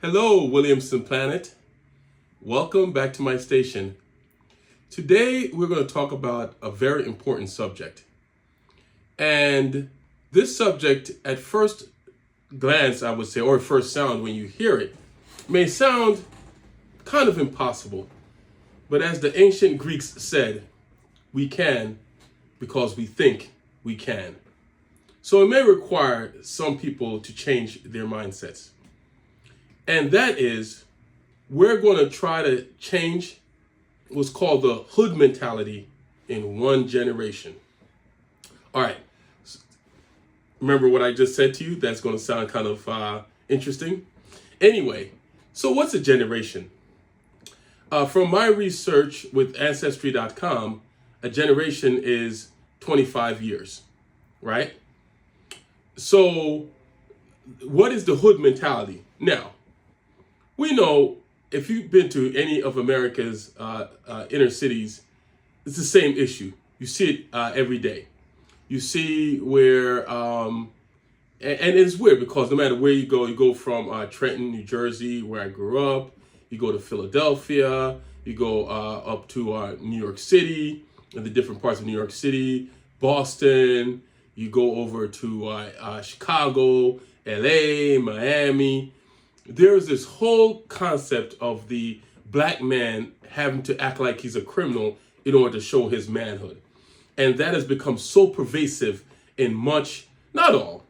Hello, Williamson Planet. Welcome back to my station. Today, we're going to talk about a very important subject. And this subject, at first glance, I would say, or first sound when you hear it, may sound kind of impossible. But as the ancient Greeks said, we can because we think we can. So it may require some people to change their mindsets. And that is, we're going to try to change what's called the hood mentality in one generation. All right. Remember what I just said to you? That's going to sound kind of interesting. Anyway, so what's a generation? From my research with Ancestry.com, a generation is 25 years, right? So what is the hood mentality? Now, we know if you've been to any of America's inner cities, it's the same issue. You see it every day. You see where, and it's weird because no matter where you go from Trenton, New Jersey, where I grew up, you go to Philadelphia, you go up to New York City, and the different parts of New York City, Boston, you go over to Chicago, LA, Miami. There's this whole concept of the black man having to act like he's a criminal in order to show his manhood. And that has become so pervasive in much, not all,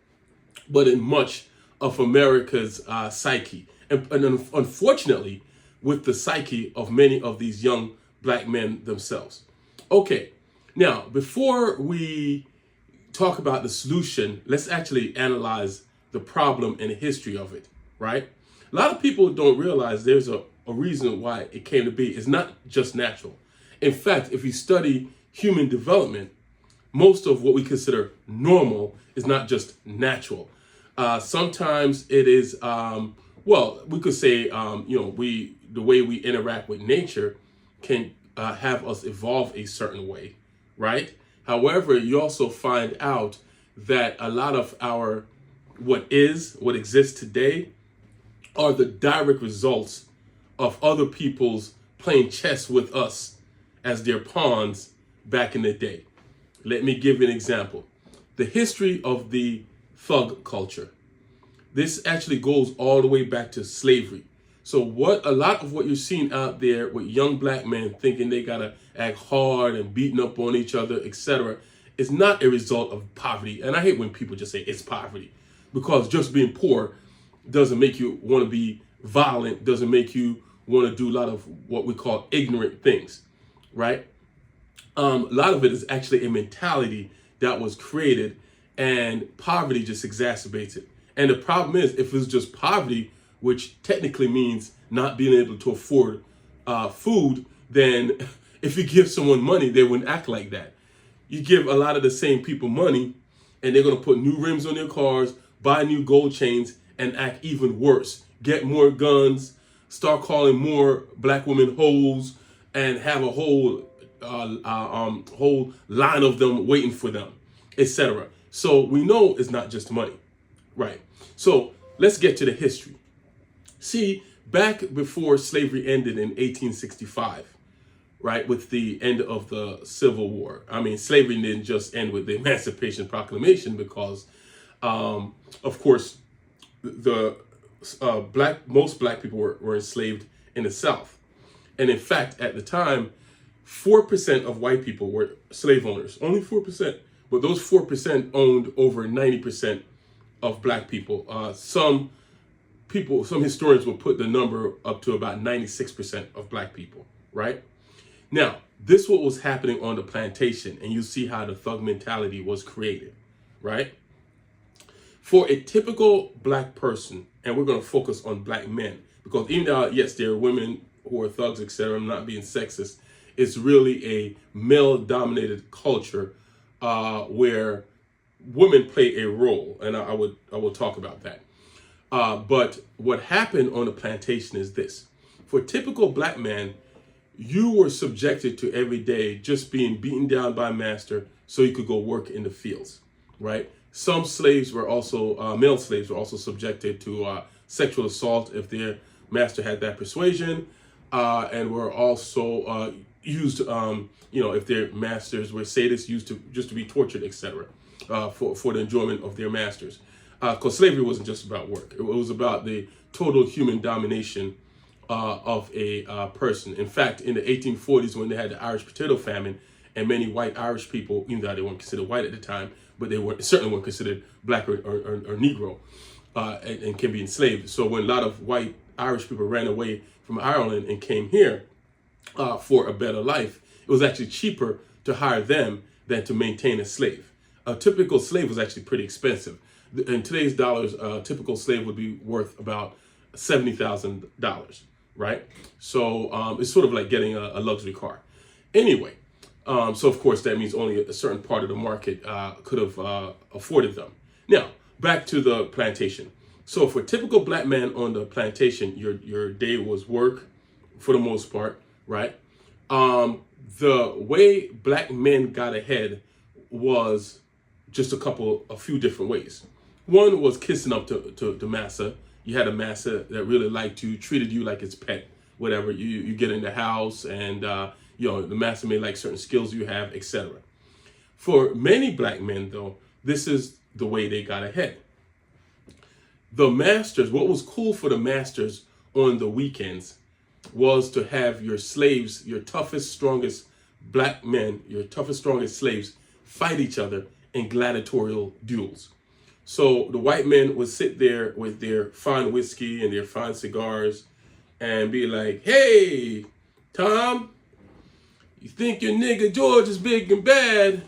but in much of America's psyche. And unfortunately, with the psyche of many of these young black men themselves. Okay, now, before we talk about the solution, let's actually analyze the problem and the history of it, right? A lot of people don't realize there's a reason why it came to be. It's not just natural. In fact, if you study human development, most of what we consider normal is not just natural. Sometimes it is, we could say, the way we interact with nature can have us evolve a certain way, right? However, you also find out that a lot of what exists today are the direct results of other people's playing chess with us as their pawns back in the day. Let me give you an example. The history of the thug culture. This actually goes all the way back to slavery. So a lot of what you're seeing out there with young black men thinking they gotta act hard and beating up on each other, etc., is not a result of poverty. And I hate when people just say it's poverty, because just being poor doesn't make you want to be violent, doesn't make you want to do a lot of what we call ignorant things, right? A lot of it is actually a mentality that was created, and poverty just exacerbates it. And the problem is, if it's just poverty, which technically means not being able to afford food, then if you give someone money, they wouldn't act like that. You give a lot of the same people money, and they're going to put new rims on their cars, buy new gold chains, and act even worse. Get more guns, start calling more black women hoes, and have a whole line of them waiting for them, etc. So we know it's not just money, right? So let's get to the history. See, back before slavery ended in 1865, right, with the end of the Civil War. I mean, slavery didn't just end with the Emancipation Proclamation because, of course, most black people were enslaved in the South. And in fact, at the time, 4% of white people were slave owners, only 4%. But those 4% owned over 90% of black people. Some historians will put the number up to about 96% of black people, right? Now, this is what was happening on the plantation, and you see how the thug mentality was created, right? For a typical black person, and we're going to focus on black men, because even though, yes, there are women who are thugs, etc., I'm not being sexist, it's really a male-dominated culture where women play a role, and I will talk about that. But what happened on the plantation is this. For a typical black man, you were subjected to every day just being beaten down by master so you could go work in the fields, right? Some slaves were also, male slaves were also subjected to sexual assault if their master had that persuasion, and were also used, if their masters were sadists, used to just to be tortured, etc., for the enjoyment of their masters. Because slavery wasn't just about work; it was about the total human domination of a person. In fact, in the 1840s, when they had the Irish potato famine, and many white Irish people, even though they weren't considered white at the time, but they certainly weren't considered black or Negro, and can be enslaved. So when a lot of white Irish people ran away from Ireland and came here for a better life, it was actually cheaper to hire them than to maintain a slave. A typical slave was actually pretty expensive. In today's dollars, a typical slave would be worth about $70,000, right? So it's sort of like getting a luxury car. Anyway, so of course that means only a certain part of the market could have afforded them. Now, back to the plantation. So for a typical black man on the plantation, your day was work for the most part, right? The way black men got ahead was just a few different ways. One was kissing up to massa. You had a massa that really liked you, treated you like his pet, whatever. You get in the house and, the massa may like certain skills you have, etc. For many black men, though, this is the way they got ahead. The masters, what was cool for the masters on the weekends was to have your slaves, your toughest, strongest black men, your toughest, strongest slaves fight each other in gladiatorial duels. So the white men would sit there with their fine whiskey and their fine cigars and be like, "Hey, Tom, you think your nigga George is big and bad,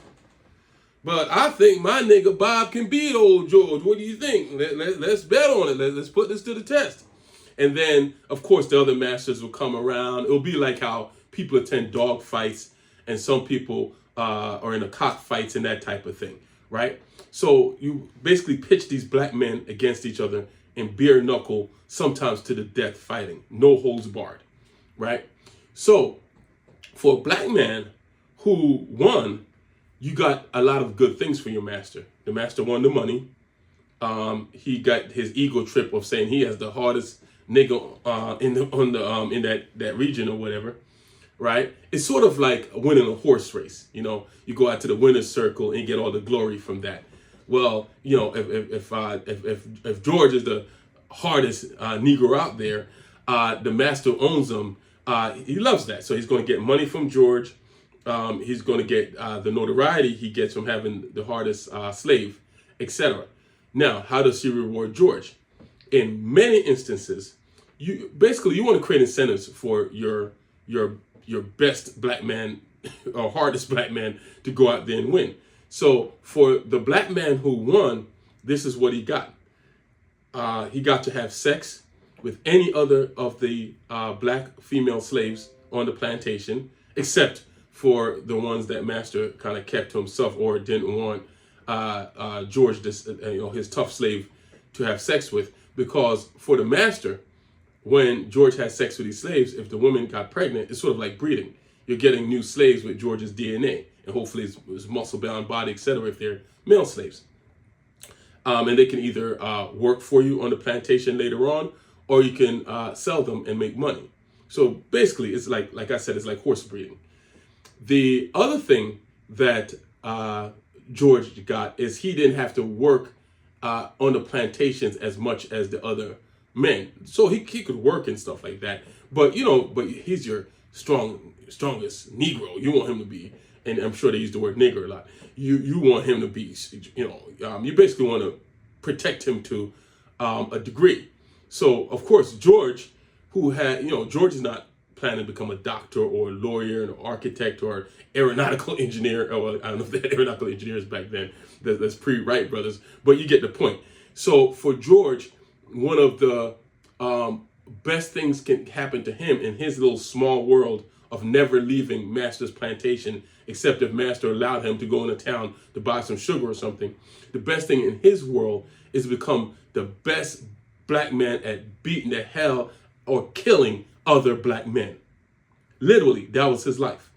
but I think my nigga Bob can beat old George. What do you think? Let's bet on it. Let's put this to the test." And then, of course, the other masters will come around. It'll be like how people attend dog fights and some people are in a cockfights and that type of thing, right? So you basically pitch these black men against each other in bare knuckle, sometimes to the death fighting, no holds barred, right? So for a black man who won, you got a lot of good things for your master. The master won the money. He got his ego trip of saying he has the hardest nigga in that region or whatever, right? It's sort of like winning a horse race. You go out to the winner's circle and you get all the glory from that. Well, if George is the hardest Negro out there, the master owns him. He loves that, so he's going to get money from George. He's going to get the notoriety he gets from having the hardest slave, etc. Now, how does he reward George? In many instances, you want to create incentives for your best black man or hardest black man to go out there and win. So for the black man who won, this is what he got. He got to have sex with any other of the black female slaves on the plantation, except for the ones that master kind of kept to himself or didn't want George, his tough slave, to have sex with. Because for the master, when George had sex with these slaves, if the woman got pregnant, it's sort of like breeding. You're getting new slaves with George's DNA, and hopefully his muscle-bound body, etc., if they're male slaves. And they can either work for you on the plantation later on, or you can sell them and make money. So basically, it's like I said, it's like horse breeding. The other thing that George got is he didn't have to work on the plantations as much as the other men. So he could work and stuff like that. But he's your strongest Negro. You want him to be, and I'm sure they use the word nigger a lot. You want him to be, you basically want to protect him to a degree. So of course George, George is not planning to become a doctor or a lawyer, an architect or aeronautical engineer. Oh, I don't know if they had aeronautical engineers back then. That's pre-Wright brothers, but you get the point. So for George, one of the best things can happen to him in his little small world of never leaving master's plantation, except if master allowed him to go into town to buy some sugar or something. The best thing in his world is to become the best black man at beating the hell or killing other black men. Literally, that was his life.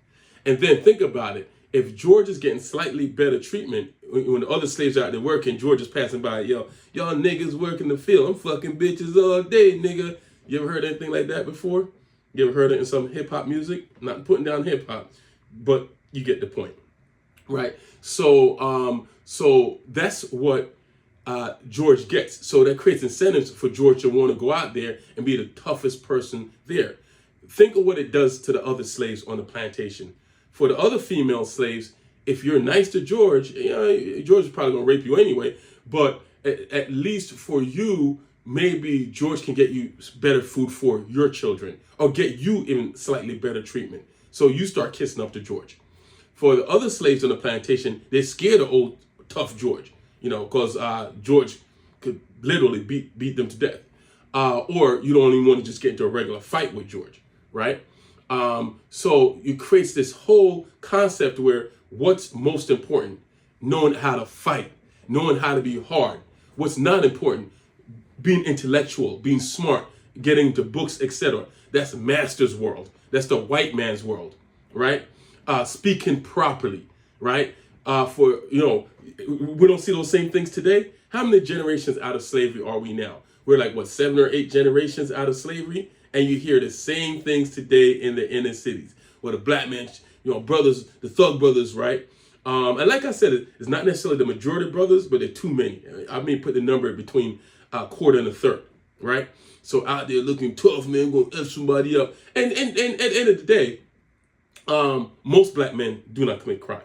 And then think about it. if George is getting slightly better treatment when the other slaves are out there working, George is passing by, yo, y'all niggas working the field. I'm fucking bitches all day, nigga. You ever heard anything like that before? You ever heard it in some hip hop music? Not putting down hip hop, but you get the point, right? So that's what George gets. So that creates incentives for George to want to go out there and be the toughest person there. Think of what it does to the other slaves on the plantation. For the other female slaves, if you're nice to George, George is probably going to rape you anyway, but at least for you, maybe George can get you better food for your children or get you even slightly better treatment. So you start kissing up to George. For the other slaves on the plantation, they're scared of old tough George, because George could literally beat them to death. Or you don't even want to just get into a regular fight with George, right? So it creates this whole concept where what's most important? Knowing how to fight, knowing how to be hard. What's not important? Being intellectual, being smart, getting into books, etc. That's master's world. That's the white man's world, right? Speaking properly, right? We don't see those same things today. How many generations out of slavery are we now? We're like, 7 or 8 generations out of slavery? And you hear the same things today in the inner cities. Where the black man, brothers, the thug brothers, right? And like I said, it's not necessarily the majority of brothers, but there are too many. I mean, put the number between a quarter and a third, right? So out there looking tough, man, going to F somebody up. And at the end of the day, most black men do not commit crime.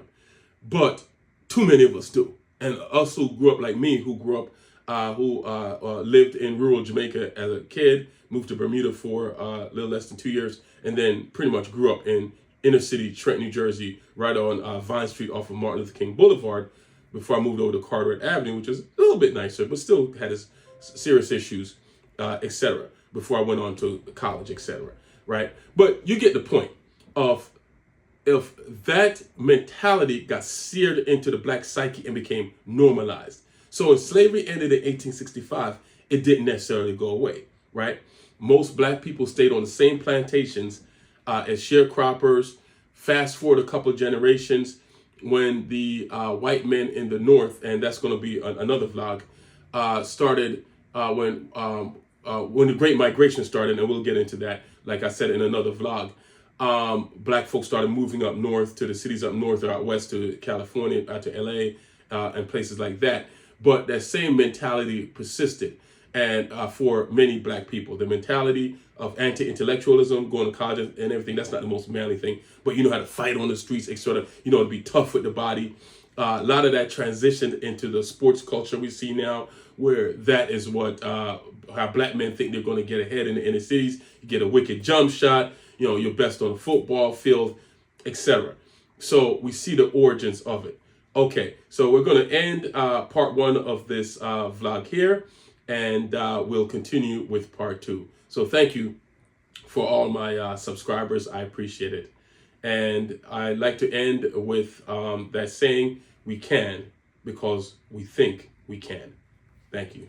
But too many of us do. And us who grew up like me, who lived in rural Jamaica as a kid, moved to Bermuda for a little less than 2 years, and then pretty much grew up in inner city Trenton, New Jersey, right on Vine Street off of Martin Luther King Boulevard, before I moved over to Carteret Avenue, which is a little bit nicer, but still had its serious issues, etc. Before I went on to college, etc. Right? But you get the point of if that mentality got seared into the black psyche and became normalized. So when slavery ended in 1865, it didn't necessarily go away, right? Most black people stayed on the same plantations as sharecroppers. Fast forward a couple of generations when the white men in the North, and that's going to be another vlog, started when the Great Migration started, and we'll get into that, like I said, in another vlog. Black folks started moving up north to the cities up north or out west to California, out to LA, and places like that. But that same mentality persisted. And for many black people, the mentality of anti-intellectualism, going to college and everything, that's not the most manly thing. But you know how to fight on the streets, etc. To be tough with the body. A lot of that transitioned into the sports culture we see now, where that is what how black men think they're going to get ahead in the inner cities. You get a wicked jump shot, you're best on the football field, etc. So we see the origins of it. Okay, so we're going to end part 1 of this vlog here, and we'll continue with part 2. So thank you for all my subscribers. I appreciate it. And I'd like to end with that saying, we can because we think we can. Thank you.